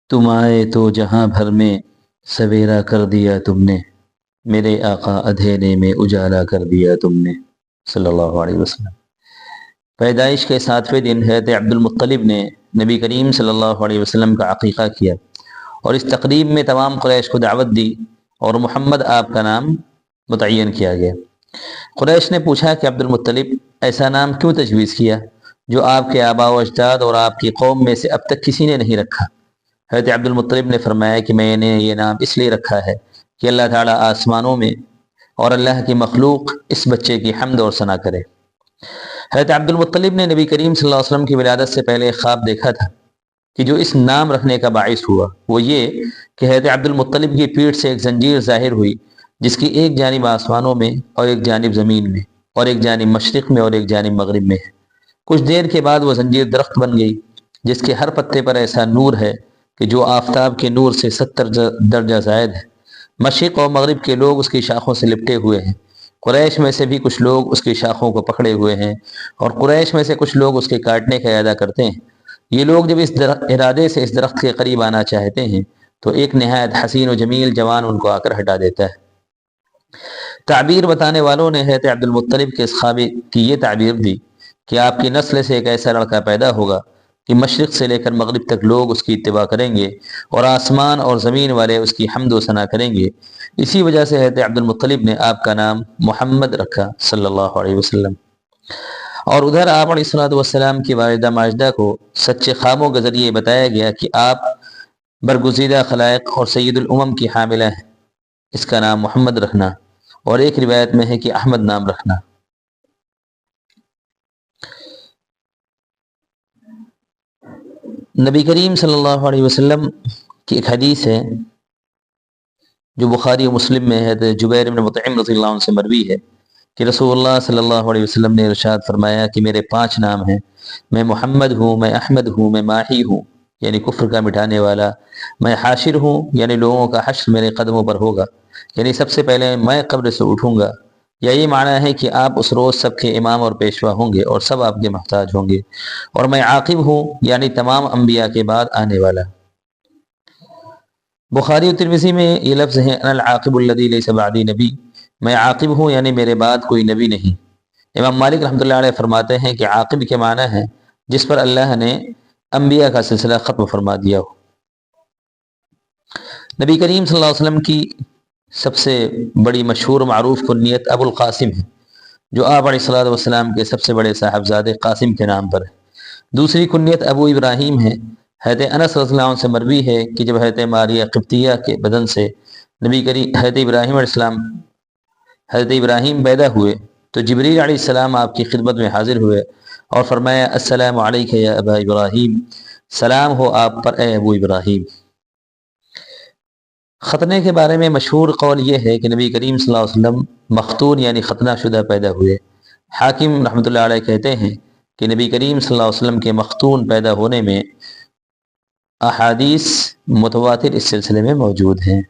तुम आए तो जहां भर में सवेरा कर दिया तुमने, मेरे आका अंधेरे में उजाला कर दिया तुमने सल्लल्लाहु अलैहि वसल्लम। पैदाइश के 7वें दिन हज़रत अब्दुल मुत्तलिब ने नबी करीम सल्लल्लाहु अलैहि वसल्लम का अकीक़ा किया और इस तकरीब में तमाम कुरैश को दावत दी और मोहम्मद आपका नाम मुतय्यन किया गया। कुरैश ने पूछा कि अब्दुल मुत्तलिब, ऐसा नाम क्यों तजवीज़ किया जो आपके आबा व अजदाद और आपकी कौम में से अब तक किसी ने नहीं रखा? हज़रत अब्दुल मुत्तलिब ने फरमाया कि मैंने ये नाम इसलिए रखा है कि अल्लाह ताला आसमानों में और अल्लाह की मखलूक इस बच्चे की हम्द और सना करे। हज़रत अब्दुल मुत्तलिब ने नबी करीम सल्लल्लाहु अलैहि वसल्लम की विलादत से पहले एक ख्वाब देखा था कि जो इस नाम रखने का बाइस हुआ वो ये कि हज़रत अब्दुल मुत्तलिब की पीठ से एक जंजीर ज़ाहिर हुई जिसकी एक जानिब आसमानों में और एक जानिब ज़मीन में और एक जानिब मशरिक़ में और एक जानिब मगरिब में है। कुछ देर के बाद वह जंजीर दरख्त बन गई जिसके हर पत्ते पर ऐसा नूर है कि जो आफताब के नूर से 70 दर्जा ज़ायद है। मशरिक़ और मगरिब के लोग उसकी शाखों से लिपटे हुए हैं। कुरैश में से भी कुछ लोग उसकी शाखों को पकड़े हुए हैं और कुरैश में से कुछ लोग उसके काटने का इरादा करते हैं। ये लोग जब इस इरादे से इस दरख्त के करीब आना चाहते हैं तो एक नहायत हसीन और जमील जवान उनको आकर हटा देता है। ताबीर बताने वालों ने हज़रत अब्दुल मुत्तलिब के इस ख्वाब की ये ताबीर दी कि आपकी नस्ल से एक ऐसा लड़का पैदा होगा कि मशरिक़ से लेकर मगरिब तक लोग उसकी इत्तिबा करेंगे और आसमान और ज़मीन वाले उसकी हम्द व सना करेंगे। इसी वजह से हज़रत अब्दुल मुत्तलिब ने आपका नाम मोहम्मद रखा सल्लल्लाहु अलैहि वसल्लम। और उधर आप अलैहिस्सलातु वस्सलाम की वालिदा माजिदा को सच्चे ख्वाबों के ज़रिए बताया गया कि आप बरगुज़ीदा खलाइक और सैयदुल उमम की हामिला हैं, इसका नाम मोहम्मद रखना, और एक रिवायत में है कि अहमद नाम रखना। नबी करीम सल्लल्लाहु अलैहि वसल्लम की एक हदीस है जो बुखारी और मुस्लिम में है, तो जुबैर इब्न मुतइम रज़ियल्लाहु अन्हु से मरवी है कि रसूलुल्लाह सल्लल्लाहु अलैहि वसल्लम ने इरशाद फरमाया कि मेरे 5 नाम हैं, मैं मोहम्मद हूँ, मैं अहमद हूँ, मैं माही हूँ यानी कुफ्र का मिटाने वाला, मैं हाशिर हूँ यानी लोगों का हश्र मेरे कदमों पर होगा, यानी सबसे पहले मैं कब्र से उठूँगा, या ये माना है कि आप उस रोज़ सबके इमाम और पेशवा होंगे और सब आपके मोहताज होंगे, और मैं आकिब हूँ यानी तमाम अम्बिया के बाद आने वाला। बुखारी और तिरमिज़ी में ये लफ्ज़ हैं अनल आकिबुल्लज़ी लैसा बअदी नबी, मैं आकिब हूँ यानी मेरे बाद कोई नबी नहीं। इमाम मालिक रहमतुल्लाह अलैह फरमाते हैं कि आकिब के माना है जिस पर अल्लाह ने अम्बिया का सिलसिला ख़त्म फरमा दिया हो। नबी करीम सल्लल्लाहु अलैहि वसल्लम की सबसे बड़ी मशहूर मारूफ कुन्नियत अबुल कासिम है जो आप अलैहिस्सलातु वस्सलाम के सबसे बड़े साहबजादे कासिम के नाम पर है। दूसरी कुन्नियत अबू इब्राहिम है। हज़रत अनस रज़ियल्लाहु अन्हु से मरवी है कि जब हज़रत मारिया क़िब्तिया के बदन से नबी करीम हज़रत इब्राहिम पैदा हुए तो जिब्रील अलैहिस्सलाम आपकी खिदमत में हाजिर हुए और फरमाया अस्सलामु अलैका या अबा इब्राहिम, सलाम हो आप पर ए अबू इब्राहिम। ख़तने के बारे में मशहूर कौल ये है कि नबी करीम सल्लल्लाहु अलैहि वसल्लम मख्तून यानी ख़तना शुदा पैदा हुए। हाकिम रहमतुल्लाह अलैह कहते हैं कि नबी करीम सल्लल्लाहु अलैहि वसल्लम के मख्तून पैदा होने में अहादीस मुतवातिर इस सिलसिले में मौजूद हैं।